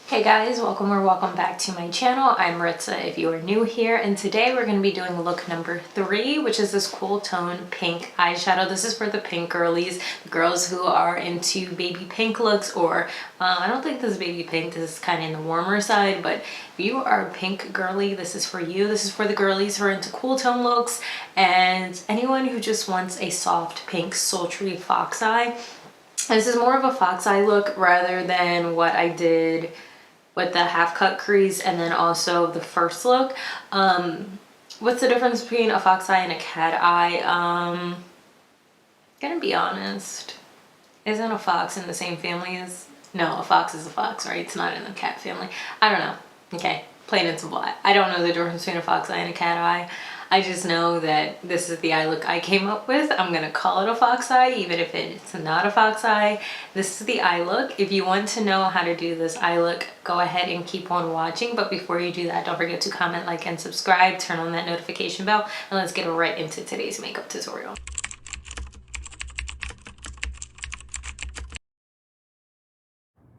Hey guys, welcome or welcome back to my channel. I'm Maritzah if you are new here, and today we're going to be doing look number 3, which is this cool tone pink eyeshadow. This is for the pink girlies, the girls who are into baby pink looks, or I don't think this is baby pink, this is kind of in the warmer side, but if you are a pink girly, this is for you. This is for the girlies who are into cool tone looks and anyone who just wants a soft pink sultry fox eye. This is more of a fox eye look rather than what I did with the half cut crease and then also the first look. What's the difference between a fox eye and a cat eye? Gonna be honest, isn't a fox in the same family as, no, a fox is a fox, right? It's not in the cat family. I don't know. Okay, plain and simple. I don't know the difference between a fox eye and a cat eye. I just know that this is the eye look I came up with. I'm gonna call it a fox eye, even if it's not a fox eye. This is the eye look. If you want to know how to do this eye look, go ahead and keep on watching. But before you do that, don't forget to comment, like, and subscribe. Turn on that notification bell, and let's get right into today's makeup tutorial.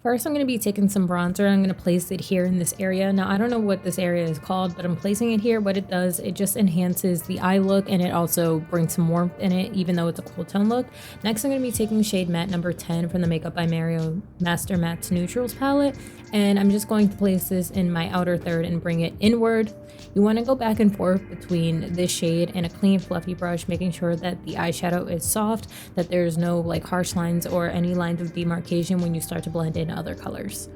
First, I'm going to be taking some bronzer. I'm going to place it here in this area. Now, I don't know what this area is called, but I'm placing it here. What it does, it just enhances the eye look, and it also brings some warmth in it, even though it's a cool tone look. Next, I'm going to be taking shade Matte number 10 from the Makeup by Mario Master Mattes Neutrals palette, and I'm just going to place this in my outer third and bring it inward. You want to go back and forth between this shade and a clean fluffy brush, making sure that the eyeshadow is soft, that there's no like harsh lines or any lines of demarcation when you start to blend in other colors.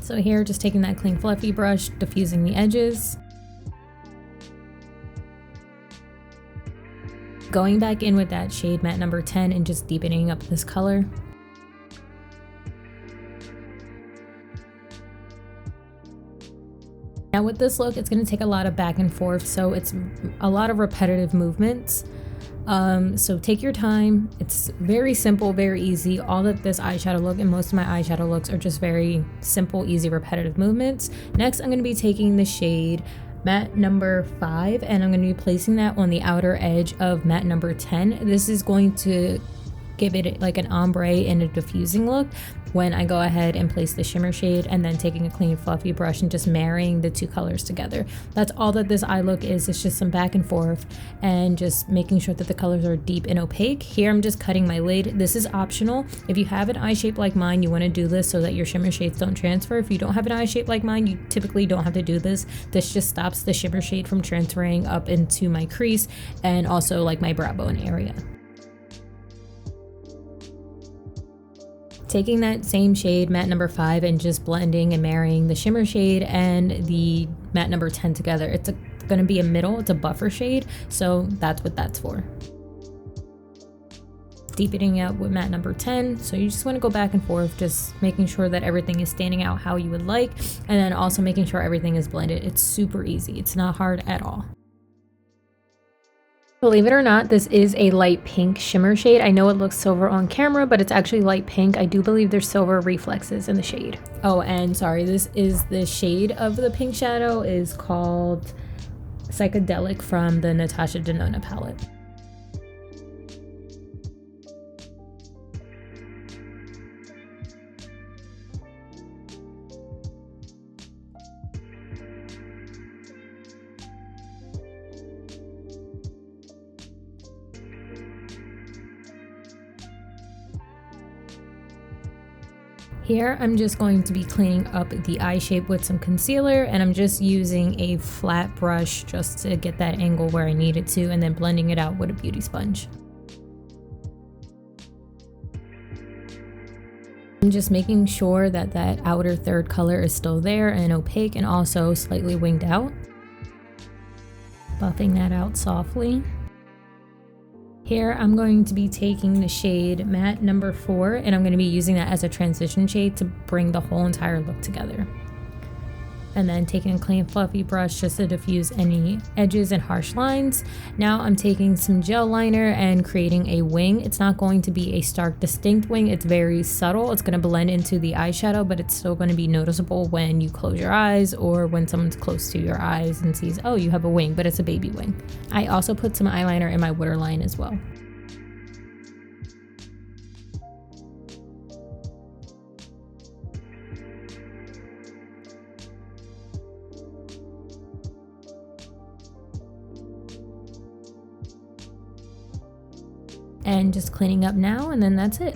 So here, just taking that clean fluffy brush, diffusing the edges. Going back in with that shade Matte number 10 and just deepening up this color. Now with this look, it's going to take a lot of back and forth, so it's a lot of repetitive movements. So take your time. It's very simple, very easy. All of this eyeshadow look and most of my eyeshadow looks are just very simple, easy, repetitive movements. Next, I'm going to be taking the shade Matte number 5, and I'm going to be placing that on the outer edge of Matte number 10. This is going to give it like an ombre and a diffusing look when I go ahead and place the shimmer shade, and then taking a clean fluffy brush and just marrying the two colors together. That's all that this eye look is. It's just some back and forth and just making sure that the colors are deep and opaque. Here I'm just cutting my lid. This is optional. If you have an eye shape like mine, you want to do this so that your shimmer shades don't transfer. If you don't have an eye shape like mine, you typically don't have to do this. This just stops the shimmer shade from transferring up into my crease and also like my brow bone area. Taking that same shade, Matte number 5, and just blending and marrying the shimmer shade and the Matte number 10 together. It's going to be a middle, it's a buffer shade, so that's what that's for. Deepening out with Matte number 10, so you just want to go back and forth, just making sure that everything is standing out how you would like, and then also making sure everything is blended. It's super easy, it's not hard at all. Believe it or not, this is a light pink shimmer shade. I know it looks silver on camera, but it's actually light pink. I do believe there's silver reflexes in the shade. Oh, and sorry, this is the shade of the pink shadow is called Psychedelic from the Natasha Denona palette. Here, I'm just going to be cleaning up the eye shape with some concealer, and I'm just using a flat brush just to get that angle where I need it to, and then blending it out with a beauty sponge. I'm just making sure that that outer third color is still there and opaque and also slightly winged out. Buffing that out softly. Here, I'm going to be taking the shade Matte number 4, and I'm going to be using that as a transition shade to bring the whole entire look together. And then taking a clean fluffy brush just to diffuse any edges and harsh lines. Now I'm taking some gel liner and creating a wing. It's not going to be a stark, distinct wing. It's very subtle. It's going to blend into the eyeshadow, but it's still going to be noticeable when you close your eyes or when someone's close to your eyes and sees, oh, you have a wing, but it's a baby wing. I also put some eyeliner in my waterline as well. and just cleaning up now, and then that's it.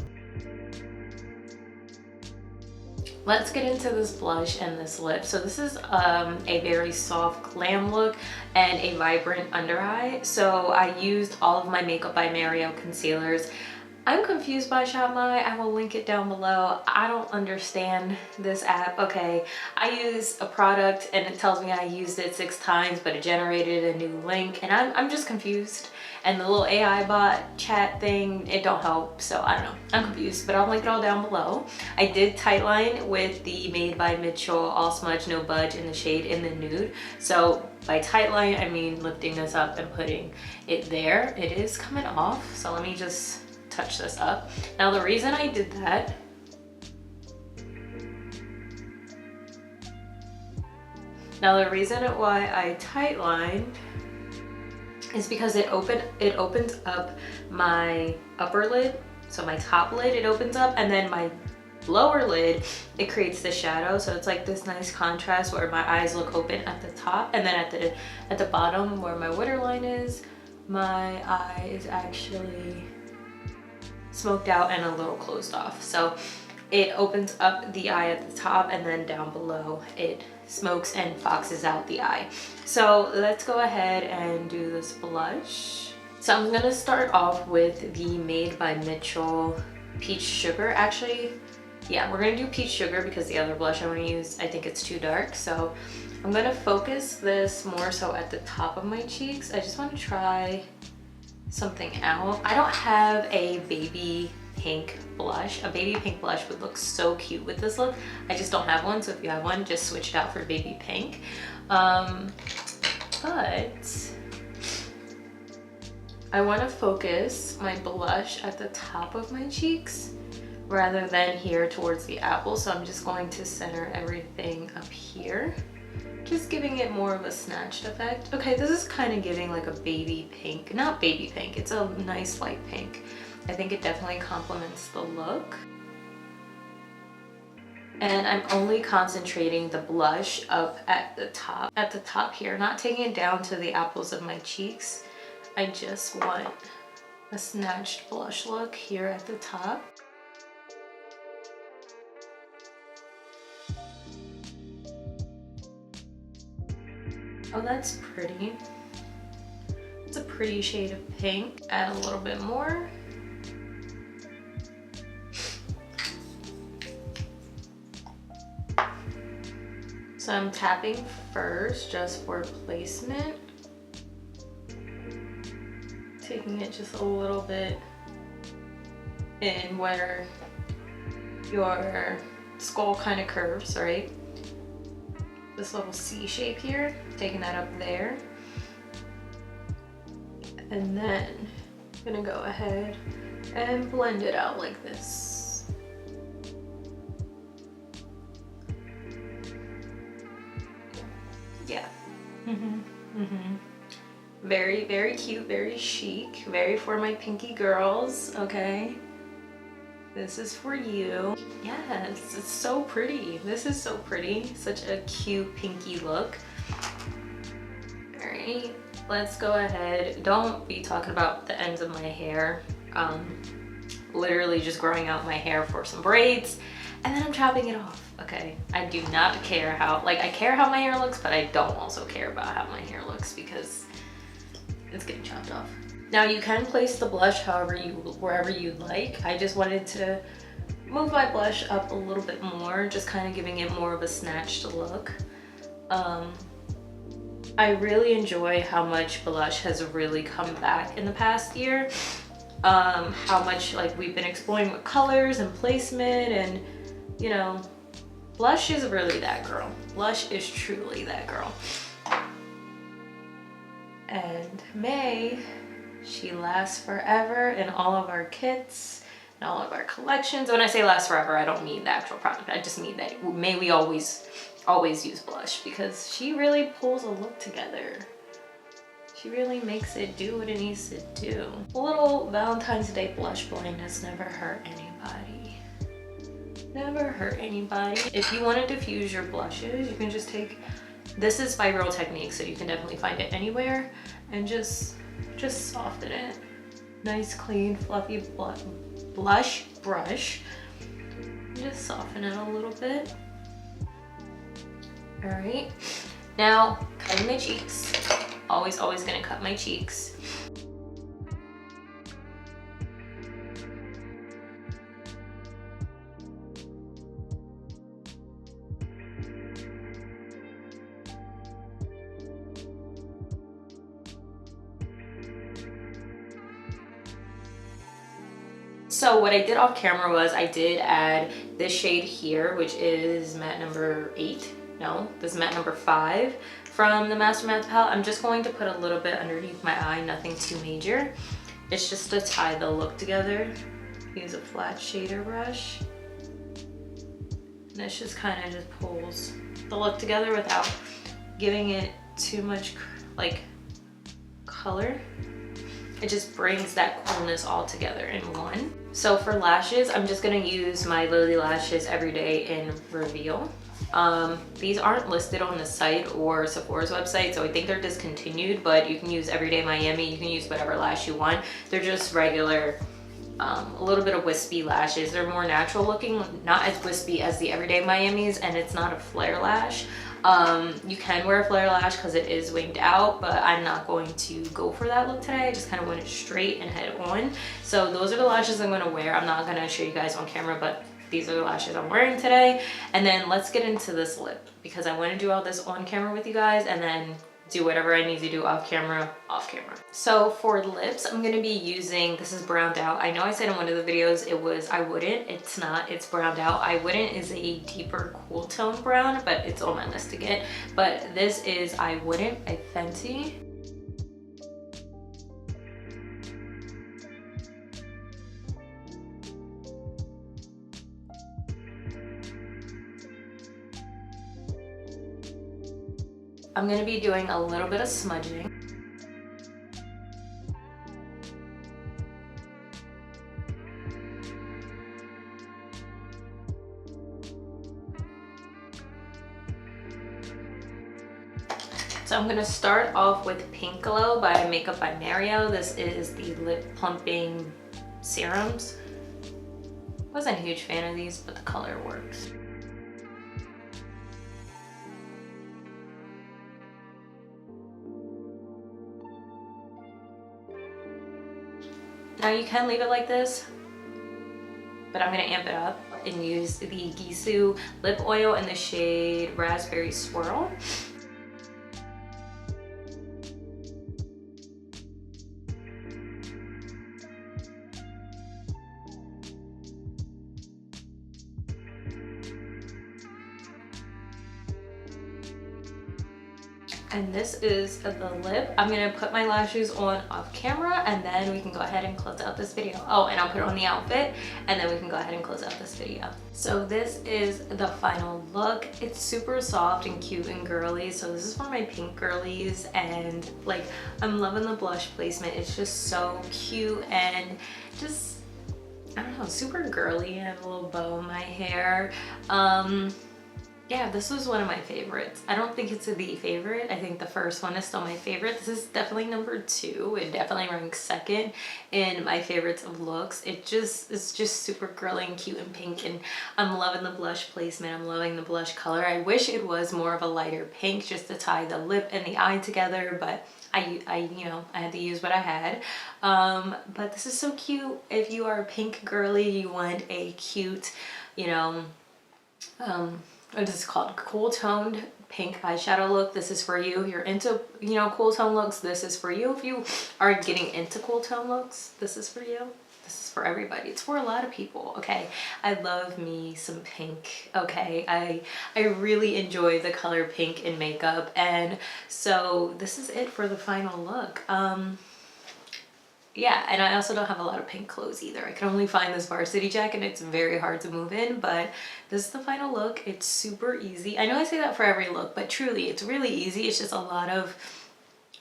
Let's get into this blush and this lip. So this is a very soft glam look and a vibrant under eye. So I used all of my Makeup by Mario concealers. I'm confused by Shop My. I will link it down below. I don't understand this app. Okay, I use a product and it tells me I used it 6 times, but it generated a new link, and I'm just confused. And the little AI bot chat thing, it don't help. So I don't know, I'm confused, but I'll link it all down below. I did tightline with the Made by Mitchell All Smudge No Budge in the shade In the Nude. So by tightline, I mean lifting this up and putting it there. It is coming off, so let me just touch this up. Now the reason I did that why I tightlined is because it opens up my upper lid. So my top lid, it opens up, and then my lower lid, it creates the shadow. So it's like this nice contrast where my eyes look open at the top, and then at the bottom where my waterline is, my eye is actually smoked out and a little closed off. So it opens up the eye at the top, and then down below it smokes and foxes out the eye. So let's go ahead and do this blush. So I'm gonna start off with the Made by Mitchell Peach Sugar. Actually, yeah, we're gonna do Peach Sugar because the other blush I'm gonna use, I think it's too dark. So I'm gonna focus this more so at the top of my cheeks. I just wanna try something out. I don't have a baby pink blush. A baby pink blush would look so cute with this look. I just don't have one, so if you have one, just switch it out for baby pink. But I want to focus my blush at the top of my cheeks rather than here towards the apple. So I'm just going to center everything up here, just giving it more of a snatched effect. Okay, this is kind of giving like a baby pink. Not baby pink, it's a nice light pink. I think it definitely complements the look. And I'm only concentrating the blush up at the top here, not taking it down to the apples of my cheeks. I just want a snatched blush look here at the top. Oh, that's pretty. It's a pretty shade of pink. Add a little bit more. So I'm tapping first just for placement. Taking it just a little bit in where your skull kind of curves, right? This little C shape here, taking that up there. And then I'm gonna go ahead and blend it out like this. Yeah. Very, very cute, very chic, very for my pinky girls, okay? This is for you. Yes, it's so pretty. This is so pretty. Such a cute pinky look. All right, let's go ahead. Don't be talking about the ends of my hair. Literally just growing out my hair for some braids, and then I'm chopping it off. Okay, I do not care how, like, I care how my hair looks, but I don't also care about how my hair looks because it's getting chopped off. Now you can place the blush wherever you like. I just wanted to move my blush up a little bit more, just kind of giving it more of a snatched look. I really enjoy how much blush has really come back in the past year. How much like we've been exploring with colors and placement, and you know, blush is really that girl. Blush is truly that girl. And May, she lasts forever in all of our kits and all of our collections. When I say last forever, I don't mean the actual product. I just mean that May we always use blush because she really pulls a look together. She really makes it do what it needs to do. A little Valentine's Day blush blindness never hurt anybody. Never hurt anybody. If you want to diffuse your blushes, you can just take, this is by Real Technique, so you can definitely find it anywhere, and just soften it nice, clean, fluffy blush brush. Just soften it a little bit. All right, now cutting my cheeks. Always gonna cut my cheeks. So what I did off camera was I did add this shade here, which is matte number 8. No, this is matte number 5 from the Master Matte palette. I'm just going to put a little bit underneath my eye, nothing too major. It's just to tie the look together. Use a flat shader brush. And this just kind of just pulls the look together without giving it too much like color. It just brings that coolness all together in one. So for lashes, I'm just gonna use my Lily Lashes Everyday in Reveal. These aren't listed on the site or Sephora's website, so I think they're discontinued, but you can use Everyday Miami, you can use whatever lash you want. They're just regular, a little bit of wispy lashes. They're more natural looking, not as wispy as the Everyday Miamis, and it's not a flare lash. You can wear a flare lash because it is winged out, but I'm not going to go for that look today. I just kind of went it straight and head on. So those are the lashes I'm going to wear. I'm not going to show you guys on camera, but these are the lashes I'm wearing today. And then let's get into this lip because I want to do all this on camera with you guys and then do whatever I need to do off camera. So for lips, I'm going to be using, this is Browned Out. I know I said in one of the videos it was I Wouldn't. It's not, it's Browned Out. I Wouldn't is a deeper cool tone brown, but it's on my list to get. But this is I Wouldn't by Fenty. I'm going to be doing a little bit of smudging. So I'm going to start off with Pink Glow by Makeup by Mario. This is the lip plumping serums. Wasn't a huge fan of these, but the color works. Now you can leave it like this, but I'm gonna amp it up and use the Gisou lip oil in the shade Raspberry Swirl. And this is the lip. I'm gonna put my lashes on off camera and then we can go ahead and close out this video. Oh, and I'll put on the outfit and then we can go ahead and close out this video. So this is the final look. It's super soft and cute and girly. So this is for my pink girlies and like, I'm loving the blush placement. It's just so cute and just, I don't know, super girly. I have a little bow in my hair. Yeah, this was one of my favorites. I don't think it's the favorite. I think the first one is still my favorite. This is definitely number 2. It definitely ranks second in my favorites of looks. It's just super girly and cute and pink, and I'm loving the blush placement. I'm loving the blush color. I wish it was more of a lighter pink just to tie the lip and the eye together, but I you know, I had to use what I had. But this is so cute. If you are a pink girly, you want a cute, you know, what is it called? Cool toned pink eyeshadow look. This is for you. If you're into, you know, cool tone looks, this is for you. If you are getting into cool tone looks, this is for you. This is for everybody. It's for a lot of people, okay? I love me some pink, okay? I really enjoy the color pink in makeup, and so this is it for the final look. Yeah, and I also don't have a lot of pink clothes either. I can only find this varsity jacket and it's very hard to move in, but this is the final look. It's super easy. I know I say that for every look, but truly it's really easy. It's just a lot of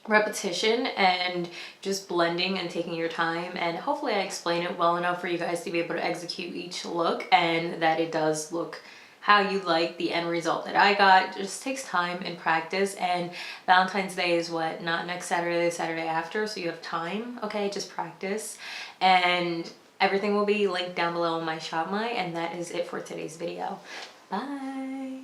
repetition and just blending and taking your time, and hopefully I explain it well enough for you guys to be able to execute each look and that it does look how you like the end result that I got. It just takes time and practice, and Valentine's Day is what, not next Saturday, the Saturday after, so you have time. Okay, just practice, and everything will be linked down below in my shop my, and that is it for today's video. Bye.